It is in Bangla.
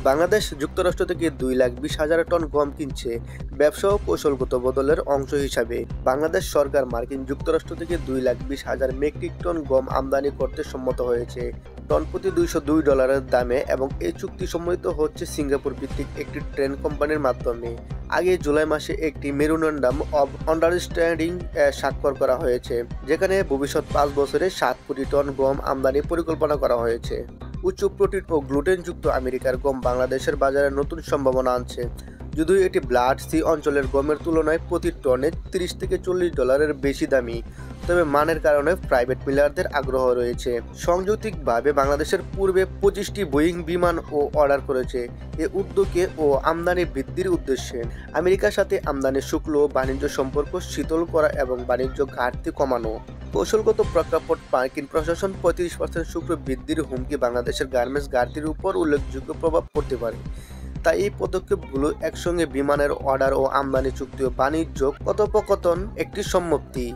বাংলাদেশ যুক্তরাষ্ট্র থেকে 2,20,000 টন গম কিনছে ব্যবসা ও কৌশলগত বদলের অংশ হিসাবে। বাংলাদেশ সরকার মার্কিন যুক্তরাষ্ট্র থেকে 2,20,000 মেট্রিক টন গম আমদানি করতে সম্মত হয়েছে টন প্রতি $202 দামে, এবং এই চুক্তি সম্মিলিত হচ্ছে সিঙ্গাপুর ভিত্তিক একটি ট্রেন কোম্পানির মাধ্যমে। আগে জুলাই মাসে একটি মেমোরেন্ডাম অব আন্ডারস্ট্যান্ডিং স্বাক্ষর করা হয়েছে, যেখানে ভবিষ্যৎ 5 বছরে 7 কোটি টন গম আমদানির পরিকল্পনা করা হয়েছে। উচ্চ প্রোটিন ও গ্লুটেনযুক্ত আমেরিকার গম বাংলাদেশের বাজারে নতুন সম্ভাবনা আনছে। যদিও এটি ব্লাড সি অঞ্চলের গমের তুলনায় প্রতি টনে $30 থেকে $40 বেশি দামি, তবে মানের কারণে প্রাইভেট মিলারদের আগ্রহ রয়েছে। সাংগঠনিকভাবে বাংলাদেশের পূর্বে 25টি বোয়িং বিমান ও অর্ডার করেছে এ উদ্যোগে ও আমদানি বৃদ্ধির উদ্দেশ্যে। আমেরিকার সাথে আমদানি শুল্ক বাণিজ্য সম্পর্ক শীতল করা এবং বাণিজ্য ঘাটতি কমানো। কৌশলগত প্রেক্ষাপট মার্কিন প্রশাসন 35% শুল্ক বৃদ্ধির হুমকি বাংলাদেশের গার্মেন্টস ঘাটতির উপর উল্লেখযোগ্য প্রভাব পড়তে পারে। তাই এই পদক্ষেপগুলো একসঙ্গে বিমানের অর্ডার ও আমদানি চুক্তি ও বাণিজ্য কথোপকথন একটি সম্মতি।